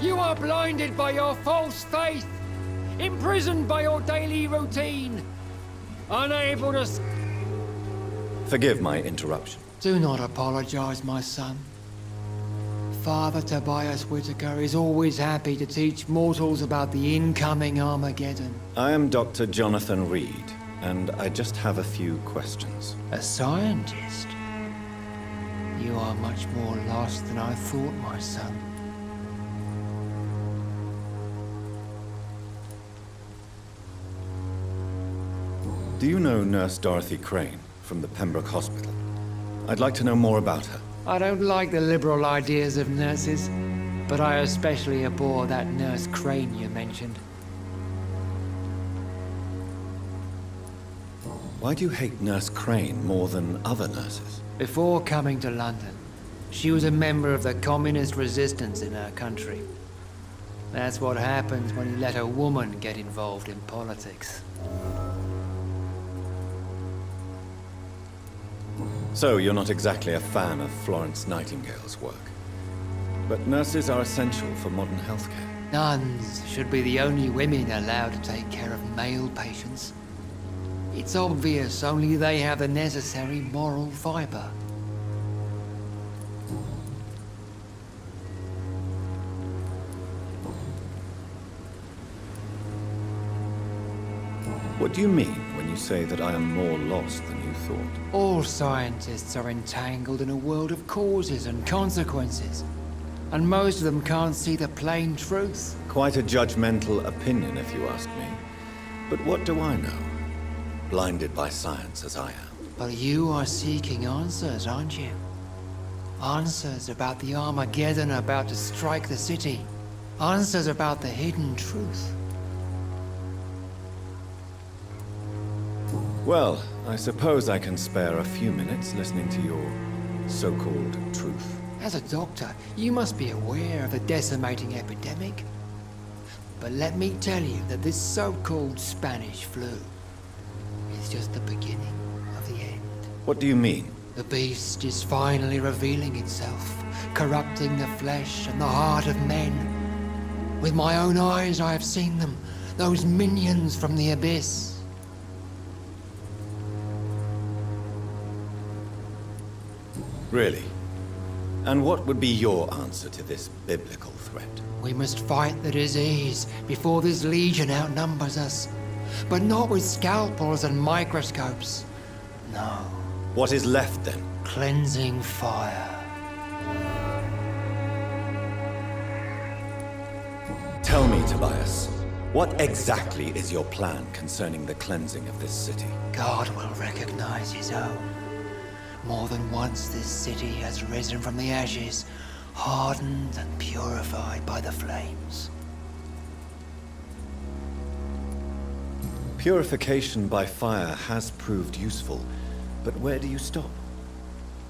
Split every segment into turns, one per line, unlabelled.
You are blinded by your false faith, imprisoned by your daily routine, unable to...
Forgive my interruption.
Do not apologize, my son. Father Tobias Whitaker is always happy to teach mortals about the incoming Armageddon.
I am Dr. Jonathan Reed, and I just have a few questions.
A scientist? You are much more lost than I thought, my son.
Do you know Nurse Dorothy Crane from the Pembroke Hospital? I'd like to know more about her.
I don't like the liberal ideas of nurses, but I especially abhor that Nurse Crane you mentioned.
Why do you hate Nurse Crane more than other nurses?
Before coming to London, she was a member of the communist resistance in her country. That's what happens when you let a woman get involved in politics.
So you're not exactly a fan of Florence Nightingale's work. But nurses are essential for modern healthcare.
Nuns should be the only women allowed to take care of male patients. It's obvious only they have the necessary moral fiber.
What do you mean when you say that I am more lost than you thought?
All scientists are entangled in a world of causes and consequences, and most of them can't see the plain truth.
Quite a judgmental opinion, if you ask me. But what do I know? Blinded by science as I am.
But you are seeking answers, aren't you? Answers about the Armageddon about to strike the city. Answers about the hidden truth.
Well, I suppose I can spare a few minutes listening to your so-called truth.
As a doctor, you must be aware of the decimating epidemic. But let me tell you that this so-called Spanish flu is just the beginning of the end.
What do you mean?
The beast is finally revealing itself, corrupting the flesh and the heart of men. With my own eyes I have seen them, those minions from the abyss.
Really? And what would be your answer to this biblical threat?
We must fight the disease before this legion outnumbers us. But not with scalpels and microscopes. No.
What is left then?
Cleansing fire.
Tell me, Tobias, what exactly is your plan concerning the cleansing of this city?
God will recognize his own. More than once this city has risen from the ashes, hardened and purified by the flames.
Purification by fire has proved useful, but where do you stop?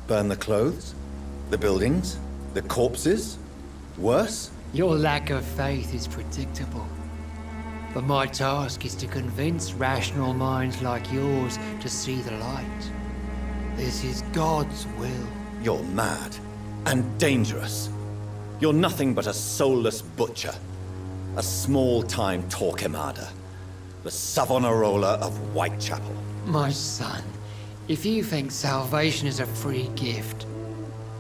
Burn the clothes? The buildings? The corpses? Worse?
Your lack of faith is predictable. But my task is to convince rational minds like yours to see the light. This is God's will.
You're mad and dangerous. You're nothing but a soulless butcher. A small-time Torquemada. The Savonarola of Whitechapel.
My son, if you think salvation is a free gift,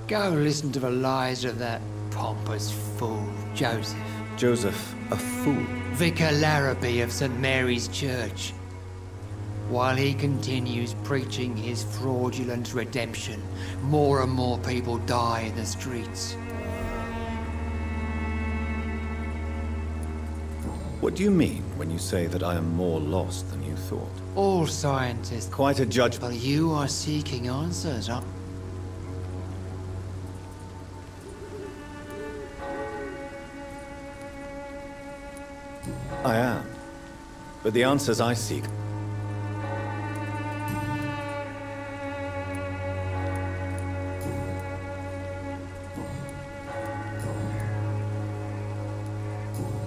go listen to the lies of that pompous fool, Joseph.
Joseph, a fool?
Vicar Larrabee of St. Mary's Church. While he continues preaching his fraudulent redemption, more and more people die in the streets.
What do you mean when you say that I am more lost than you thought?
All scientists...
Quite a judgment.
But you are seeking answers, huh?
I am. But the answers I seek...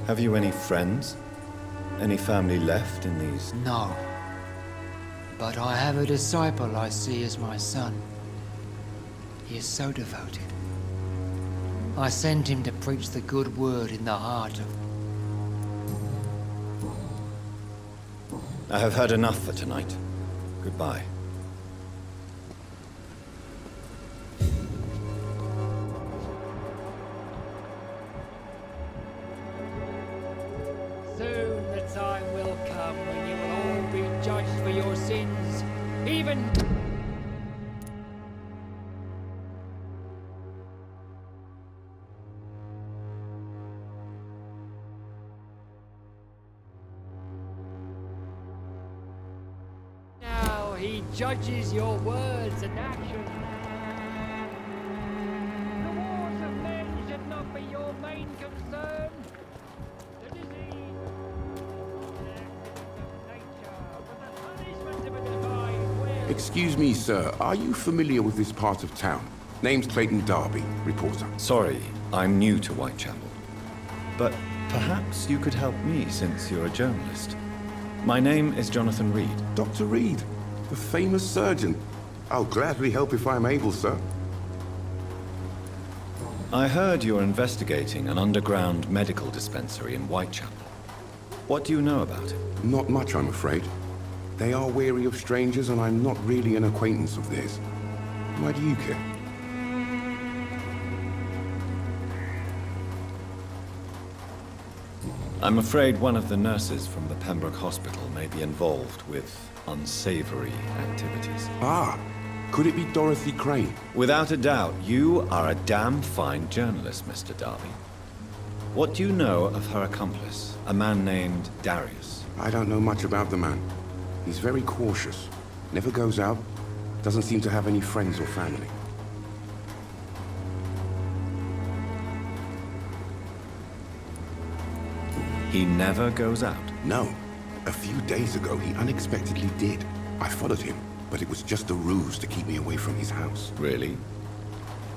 Have you any friends? Any family left in these...
No. But I have a disciple I see as my son. He is so devoted. I sent him to preach the good word in the heart of...
I have heard enough for tonight. Goodbye.
Soon the time will come when you will all be judged for your sins, even... Now he judges your words and actions. The wars of men should not be your main concern. The disease, the accidents of nature, but the punishment of a divine will.
Excuse me, sir. Are you familiar with this part of town? Name's Clayton Darby, reporter.
Sorry, I'm new to Uайтчепеле. But perhaps you could help me since you're a journalist. My name is Jonathan Reed.
Dr. Reed, the famous surgeon. I'll gladly help if I'm able, sir.
I heard you're investigating an underground medical dispensary in Uайтчепела. What do you know about it?
Not much, I'm afraid. They are wary of strangers, and I'm not really an acquaintance of theirs. Why do you care?
I'm afraid one of the nurses from the Pembroke Hospital may be involved with unsavory activities.
Ah, could it be Dorothy Crane?
Without a doubt, you are a damn fine journalist, Mr. Darby. What do you know of her accomplice, a man named Darius?
I don't know much about the man. He's very cautious. Never goes out. Doesn't seem to have any friends or family.
He never goes out.
No. A few days ago, he unexpectedly did. I followed him, but it was just a ruse to keep me away from his house.
Really?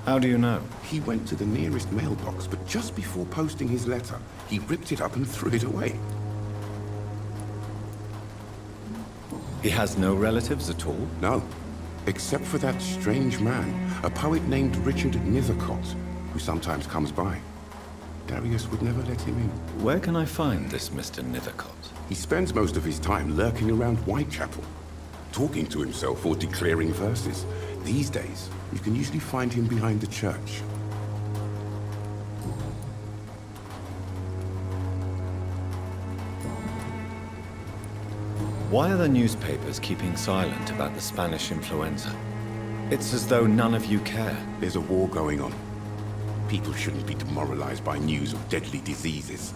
How do you know?
He went to the nearest mailbox, but just before posting his letter, he ripped it up and threw it away.
He has no relatives at all?
No, except for that strange man, a poet named Richard Nethercott, who sometimes comes by. Darius would never let him in.
Where can I find this Mr. Nethercott?
He spends most of his time lurking around Uайтчепела, talking to himself or declaring verses. These days, you can usually find him behind the church.
Why are the newspapers keeping silent about the Spanish influenza? It's as though none of you care.
There's a war going on. People shouldn't be demoralized by news of deadly diseases.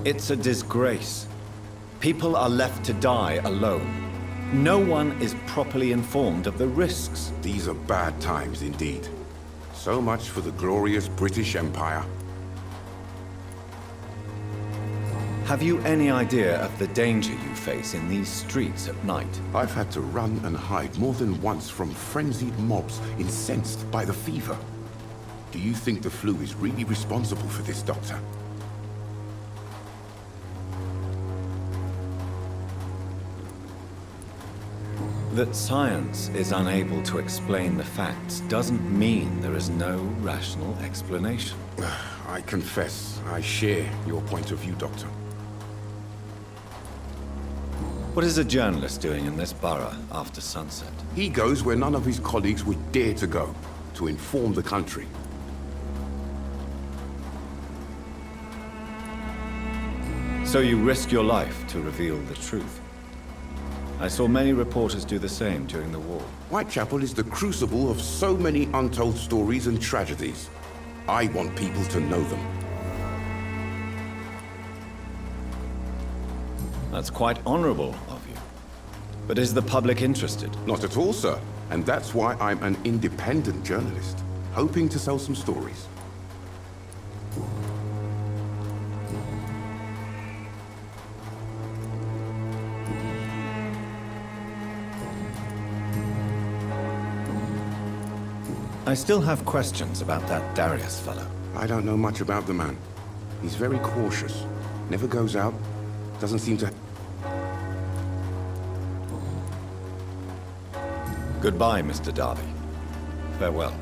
It's a disgrace. People are left to die alone. No one is properly informed of the risks.
These are bad times indeed. So much for the glorious British Empire.
Have you any idea of the danger you face in these streets at night?
I've had to run and hide more than once from frenzied mobs incensed by the fever. Do you think the flu is really responsible for this, Doctor?
That science is unable to explain the facts doesn't mean there is no rational explanation.
I confess, I share your point of view, Doctor.
What is a journalist doing in this borough after sunset?
He goes where none of his colleagues would dare to go, to inform the country.
So you risk your life to reveal the truth. I saw many reporters do the same during the war.
Uайтчепела is the crucible of so many untold stories and tragedies. I want people to know them.
That's quite honorable of you. But is the public interested?
Not at all, sir. And that's why I'm an independent journalist, hoping to sell some stories.
I still have questions about that Darius fellow.
I don't know much about the man. He's very cautious. Never goes out. Doesn't seem to...
Goodbye, Mr. Darby. Farewell.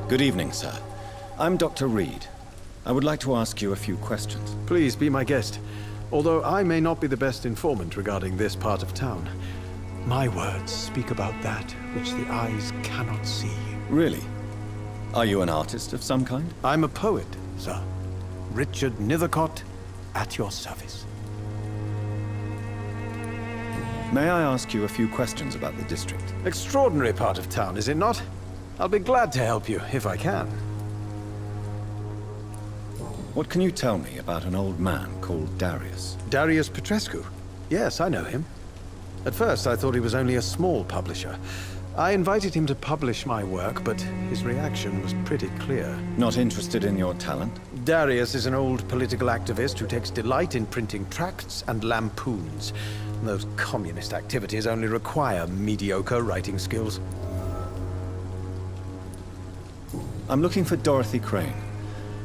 Good evening, sir. I'm Dr. Reed. I would like to ask you a few questions.
Please be my guest. Although I may not be the best informant regarding this part of town, my words speak about that which the eyes cannot see.
Really? Are you an artist of some kind?
I'm a poet, sir. Richard Nethercott, at your service.
May I ask you a few questions about the district?
Extraordinary part of town, is it not? I'll be glad to help you, if I can.
What can you tell me about an old man called Darius?
Darius Petrescu? Yes, I know him. At first, I thought he was only a small publisher. I invited him to publish my work, but his reaction was pretty clear.
Not interested in your talent?
Darius is an old political activist who takes delight in printing tracts and lampoons. Those communist activities only require mediocre writing skills.
I'm looking for Dorothy Crane,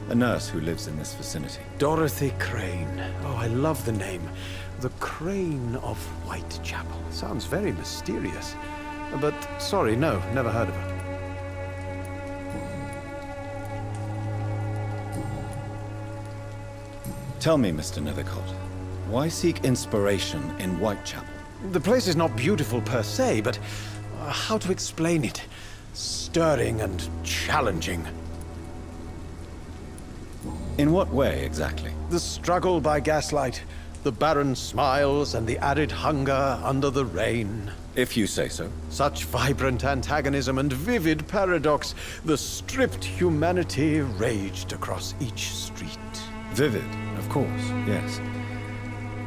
a nurse who lives in this vicinity.
Dorothy Crane. Oh, I love the name. The Crane of Uайтчепела. Sounds very mysterious. But, sorry, no, never heard of her.
Tell me, Mr. Nethercott, why seek inspiration in Uайтчепела?
The place is not beautiful per se, but how to explain it? Stirring and challenging.
In what way, exactly?
The struggle by gaslight, The barren smiles and the arid hunger under the rain.
If you say so.
Such vibrant antagonism and vivid paradox. The stripped humanity raged across each street.
Vivid, of course, yes.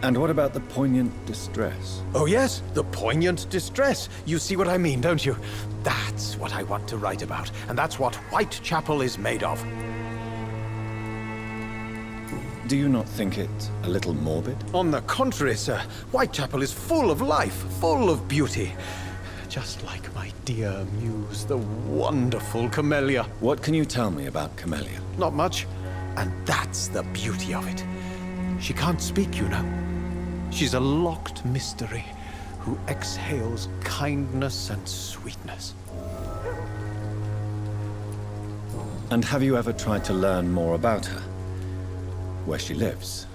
And what about the poignant distress?
Oh yes, the poignant distress. You see what I mean, don't you? That's what I want to write about, and that's what Uайтчепела is made of.
Do you not think it a little morbid?
On the contrary, sir, Uайтчепела is full of life, full of beauty. Just like my dear muse, the wonderful Camellia.
What can you tell me about Camellia?
Not much, and that's the beauty of it. She can't speak, you know. She's a locked mystery who exhales kindness and sweetness.
And have you ever tried to learn more about her? Where she lives,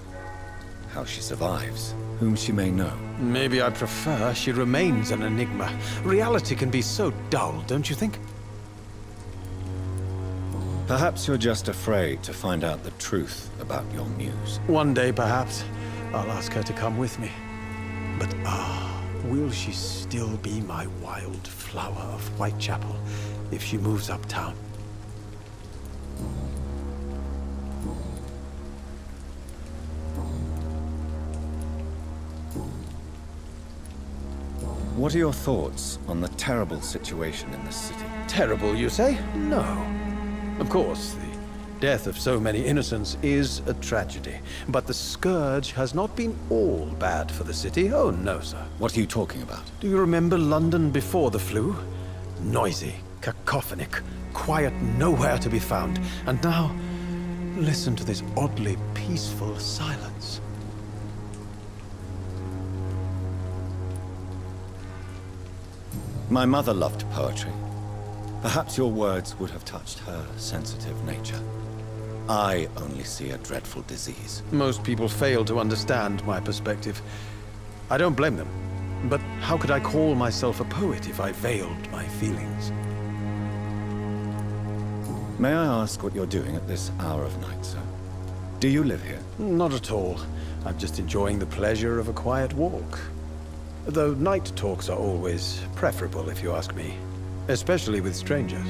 how she survives, whom she may know?
Maybe I prefer she remains an enigma. Reality can be so dull, don't you think?
Perhaps you're just afraid to find out the truth about your muse.
One day, perhaps, I'll ask her to come with me. But will she still be my wild flower of Uайтчепела if she moves uptown?
What are your thoughts on the terrible situation in this city?
Terrible, you say? No. Of course, the death of so many innocents is a tragedy. But the scourge has not been all bad for the city. Oh, no, sir.
What are you talking about?
Do you remember London before the flu? Noisy, cacophonic, quiet nowhere to be found. And now, listen to this oddly peaceful silence.
My mother loved poetry. Perhaps your words would have touched her sensitive nature. I only see a dreadful disease.
Most people fail to understand my perspective. I don't blame them. But how could I call myself a poet if I veiled my feelings?
May I ask what you're doing at this hour of night, sir? Do you live here?
Not at all. I'm just enjoying the pleasure of a quiet walk. Though night talks are always preferable, if you ask me. Especially with strangers.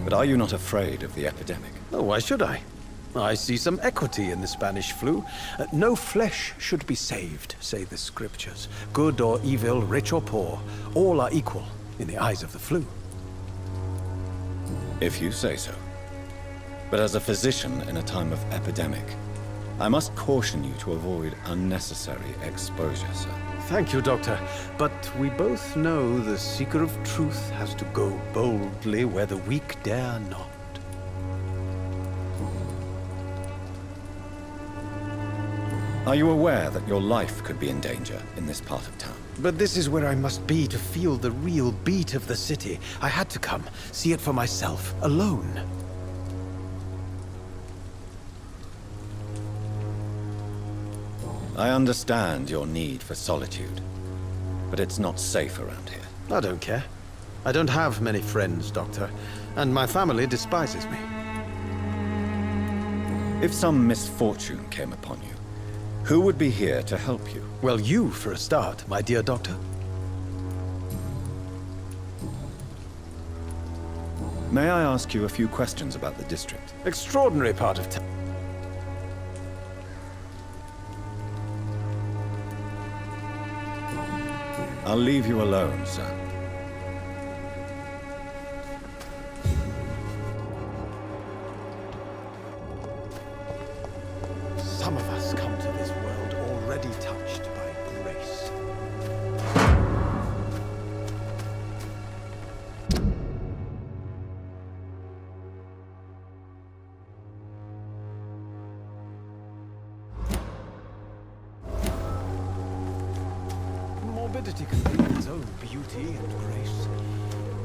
But are you not afraid of the epidemic?
Oh, why should I? I see some equity in the Spanish flu. No flesh should be saved, say the scriptures. Good or evil, rich or poor, all are equal in the eyes of the flu.
If you say so. But as a physician in a time of epidemic, I must caution you to avoid unnecessary exposure, sir.
Thank you, Doctor. But we both know the seeker of truth has to go boldly where the weak dare not.
Are you aware that your life could be in danger in this part of town?
But this is where I must be to feel the real beat of the city. I had to come, see it for myself, alone.
I understand your need for solitude, but it's not safe around here.
I don't care. I don't have many friends, Doctor, and my family despises me.
If some misfortune came upon you, who would be here to help you?
Well, you, for a start, my dear Doctor.
May I ask you a few questions about the district?
Extraordinary part of town.
I'll leave you alone, sir.
Some of us come to this world already touched by grace. Morbidity can be its own beauty and grace.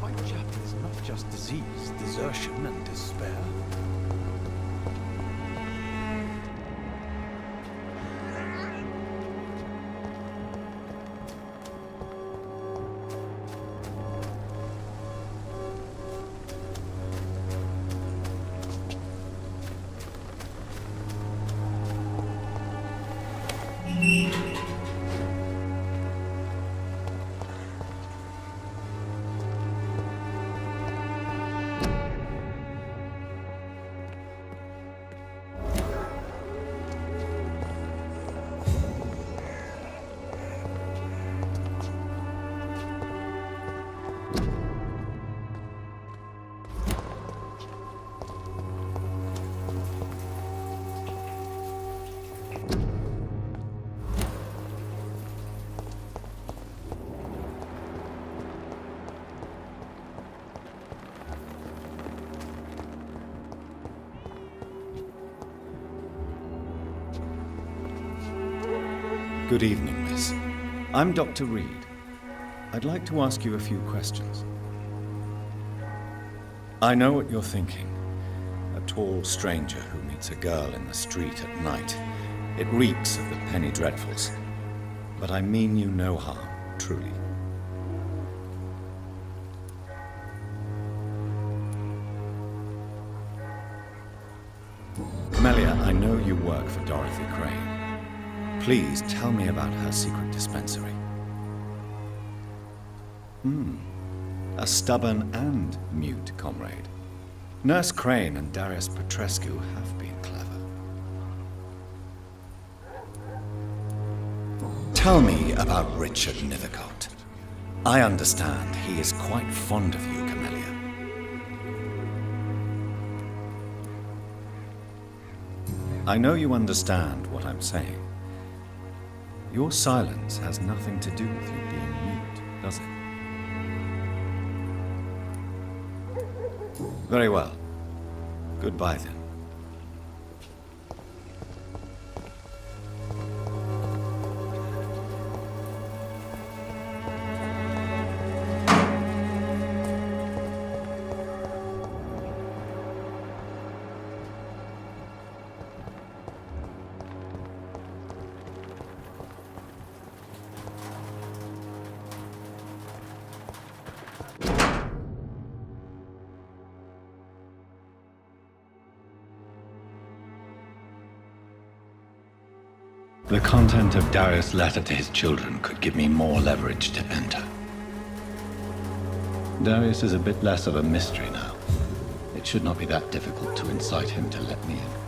Uайтчепела is not just disease, desertion, and despair.
Good evening, miss. I'm Dr. Reed. I'd like to ask you a few questions. I know what you're thinking. A tall stranger who meets a girl in the street at night. It reeks of the penny dreadfuls. But I mean you no harm, truly. Camellia, I know you work for Dorothy Crane. Please tell me about her secret dispensary. A stubborn and mute comrade. Nurse Crane and Darius Petrescu have been clever. Tell me about Richard Nithercott. I understand he is quite fond of you, Camellia. I know you understand what I'm saying. Your silence has nothing to do with you being mute, does it? Very well. Goodbye, then. The content of Darius' letter to his children could give me more leverage to enter. Darius is a bit less of a mystery now. It should not be that difficult to incite him to let me in.